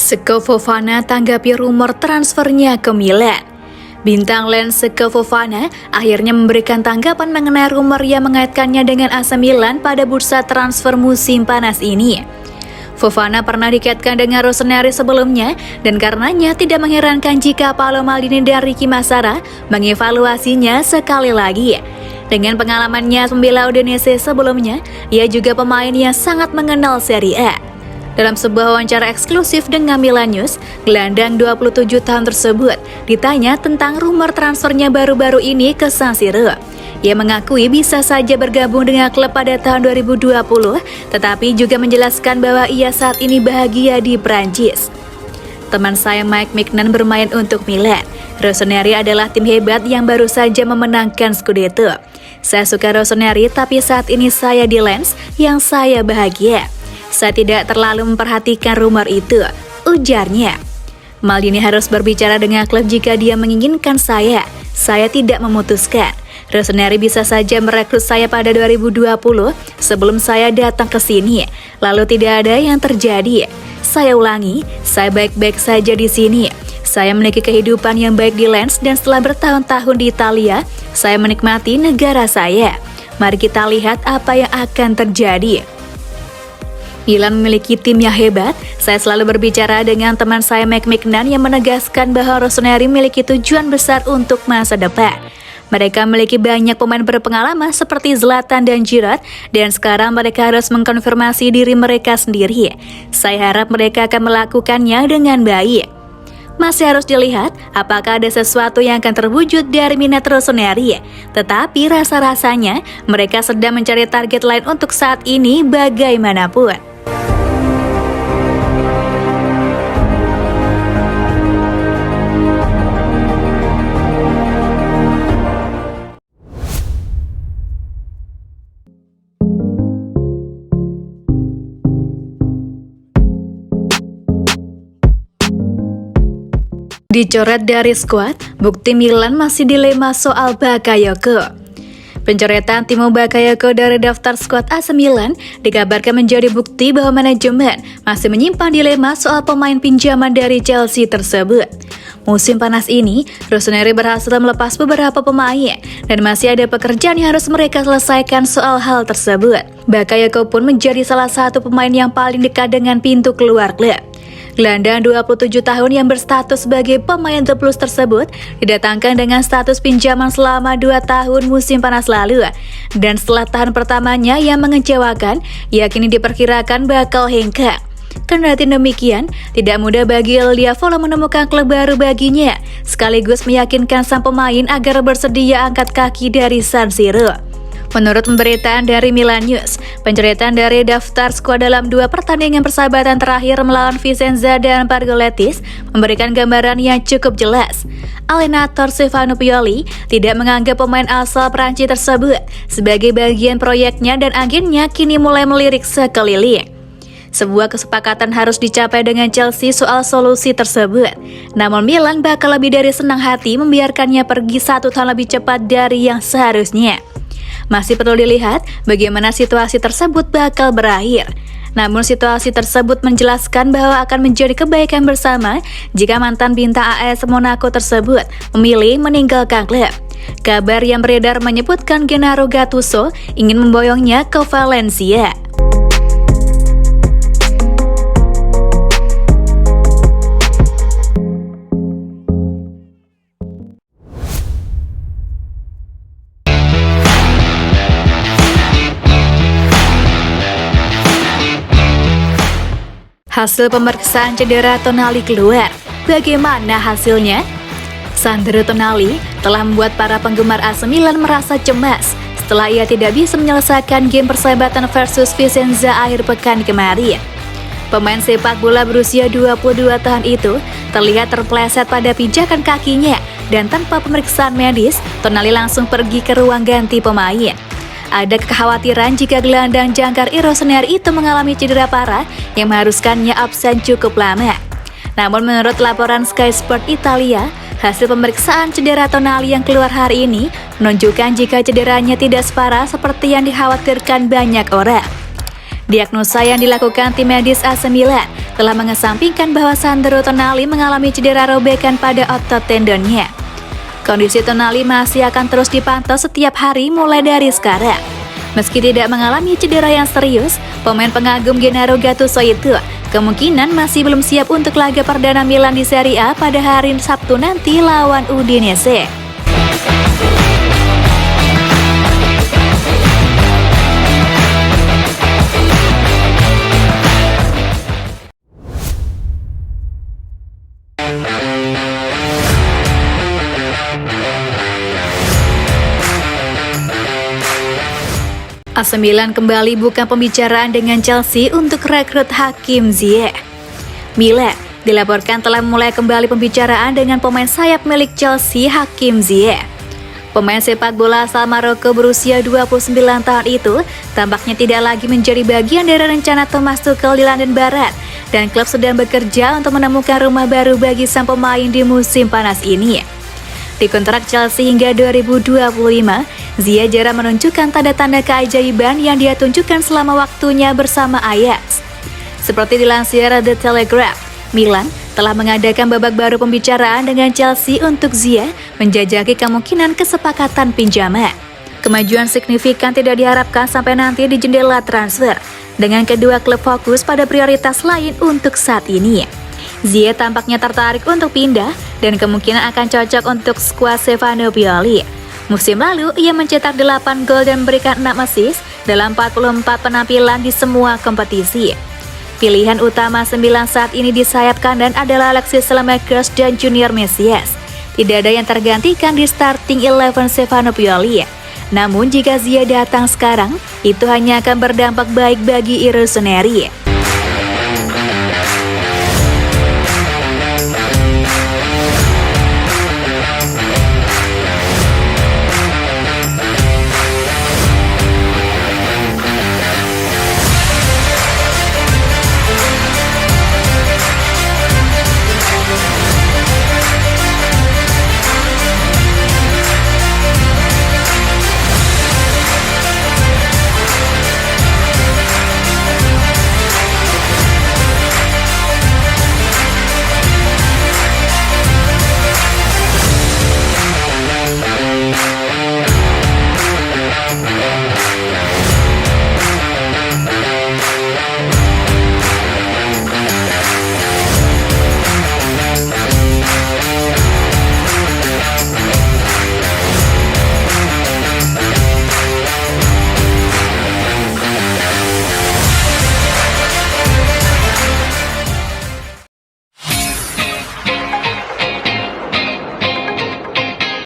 Seko Fofana tanggapi rumor transfernya ke Milan. Bintang Lens Seko Fofana akhirnya memberikan tanggapan mengenai rumor yang mengaitkannya dengan AC Milan pada bursa transfer musim panas ini. Fofana pernah dikaitkan dengan Rossoneri sebelumnya dan karenanya tidak mengherankan jika Paolo Maldini dan Ricky Massara mengevaluasinya sekali lagi. Dengan pengalamannya membela Udinese sebelumnya, ia juga pemain yang sangat mengenal Serie A. Dalam sebuah wawancara eksklusif dengan Milan News, gelandang 27 tahun tersebut ditanya tentang rumor transfernya baru-baru ini ke San Siro. Ia mengakui bisa saja bergabung dengan klub pada tahun 2020, tetapi juga menjelaskan bahwa ia saat ini bahagia di Prancis. Teman saya Mike Mignan bermain untuk Milan. Rossoneri adalah tim hebat yang baru saja memenangkan Scudetto. Saya suka Rossoneri, tapi saat ini saya di Lens yang saya bahagia. Saya tidak terlalu memperhatikan rumor itu, ujarnya. Maldini harus berbicara dengan klub jika dia menginginkan saya. Saya tidak memutuskan. Rossoneri bisa saja merekrut saya pada 2020 sebelum saya datang ke sini. Lalu tidak ada yang terjadi. Saya ulangi, saya baik-baik saja di sini. Saya memiliki kehidupan yang baik di Lens dan setelah bertahun-tahun di Italia, saya menikmati negara saya. Mari kita lihat apa yang akan terjadi. Milan memiliki tim yang hebat. Saya selalu berbicara dengan teman saya Mike Mignan yang menegaskan bahwa Rossoneri memiliki tujuan besar untuk masa depan. Mereka memiliki banyak pemain berpengalaman seperti Zlatan dan Giroud, dan sekarang mereka harus mengkonfirmasi diri mereka sendiri. Saya harap mereka akan melakukannya dengan baik. Masih harus dilihat apakah ada sesuatu yang akan terwujud dari minat Rossoneri. Tetapi rasa-rasanya mereka sedang mencari target lain untuk saat ini bagaimanapun. Dicoret dari skuad, bukti Milan masih dilema soal Bakayoko. Pencoretan Timo Bakayoko dari daftar skuad AC Milan dikabarkan menjadi bukti bahwa manajemen masih menyimpan dilema soal pemain pinjaman dari Chelsea tersebut. Musim panas ini, Rossoneri berhasil melepas beberapa pemain dan masih ada pekerjaan yang harus mereka selesaikan soal hal tersebut. Bakayoko pun menjadi salah satu pemain yang paling dekat dengan pintu keluar klub. Gelandang 27 tahun yang berstatus sebagai pemain The Blues tersebut didatangkan dengan status pinjaman selama 2 tahun musim panas lalu. Dan setelah tahun pertamanya yang mengecewakan, ia kini diperkirakan bakal hengkang. Kendati demikian, tidak mudah bagi El Diavolo menemukan klub baru baginya, sekaligus meyakinkan sang pemain agar bersedia angkat kaki dari San Siro. Menurut pemberitaan dari Milan News, pencoretan dari daftar skuad dalam 2 pertandingan persahabatan terakhir melawan Vicenza dan Pargoletis memberikan gambaran yang cukup jelas. Allenatore Stefano Pioli tidak menganggap pemain asal Prancis tersebut sebagai bagian proyeknya dan agennya kini mulai melirik sekeliling. Sebuah kesepakatan harus dicapai dengan Chelsea soal solusi tersebut. Namun Milan bakal lebih dari senang hati membiarkannya pergi 1 tahun lebih cepat dari yang seharusnya. Masih perlu dilihat bagaimana situasi tersebut bakal berakhir. Namun situasi tersebut menjelaskan bahwa akan menjadi kebaikan bersama jika mantan bintang AS Monaco tersebut memilih meninggalkan klub. Kabar yang beredar menyebutkan Gennaro Gattuso ingin memboyongnya ke Valencia. Hasil pemeriksaan cedera Tonali keluar. Bagaimana hasilnya? Sandro Tonali telah membuat para penggemar AC Milan merasa cemas setelah ia tidak bisa menyelesaikan game persahabatan versus Vicenza akhir pekan kemarin. Pemain sepak bola berusia 22 tahun itu terlihat terpleset pada pijakan kakinya dan tanpa pemeriksaan medis, Tonali langsung pergi ke ruang ganti pemain. Ada kekhawatiran jika gelandang jangkar Rossoneri itu mengalami cedera parah yang mengharuskannya absen cukup lama. Namun menurut laporan Sky Sport Italia, hasil pemeriksaan cedera Tonali yang keluar hari ini menunjukkan jika cederanya tidak separah seperti yang dikhawatirkan banyak orang. Diagnosa yang dilakukan tim medis AC Milan telah mengesampingkan bahwa Sandro Tonali mengalami cedera robekan pada otot tendonnya. Kondisi Tonali masih akan terus dipantau setiap hari mulai dari sekarang. Meski tidak mengalami cedera yang serius, pemain pengagum Gennaro Gattuso itu kemungkinan masih belum siap untuk laga perdana Milan di Serie A pada hari Sabtu nanti lawan Udinese. AC Milan kembali buka pembicaraan dengan Chelsea untuk rekrut Hakim Ziyech. Milan dilaporkan telah mulai kembali pembicaraan dengan pemain sayap milik Chelsea, Hakim Ziyech. Pemain sepak bola asal Maroko berusia 29 tahun itu tampaknya tidak lagi menjadi bagian dari rencana Thomas Tuchel di London Barat, dan klub sedang bekerja untuk menemukan rumah baru bagi sang pemain di musim panas ini. Di kontrak Chelsea hingga 2025, Ziyech jarang menunjukkan tanda-tanda keajaiban yang dia tunjukkan selama waktunya bersama Ajax. Seperti dilansir The Telegraph, Milan telah mengadakan babak baru pembicaraan dengan Chelsea untuk Ziyech menjajaki kemungkinan kesepakatan pinjaman. Kemajuan signifikan tidak diharapkan sampai nanti di jendela transfer, dengan kedua klub fokus pada prioritas lain untuk saat ini. Ziyech tampaknya tertarik untuk pindah dan kemungkinan akan cocok untuk skuad Stefano Pioli. Musim lalu, ia mencetak 8 gol dan memberikan 6 assist dalam 44 penampilan di semua kompetisi. Pilihan utama 9 saat ini di sayap kanan adalah Alexis Saelemaekers dan Junior Mesias. Tidak ada yang tergantikan di starting 11 Stefano Pioli. Namun jika Ziyech datang sekarang, itu hanya akan berdampak baik bagi Rossoneri.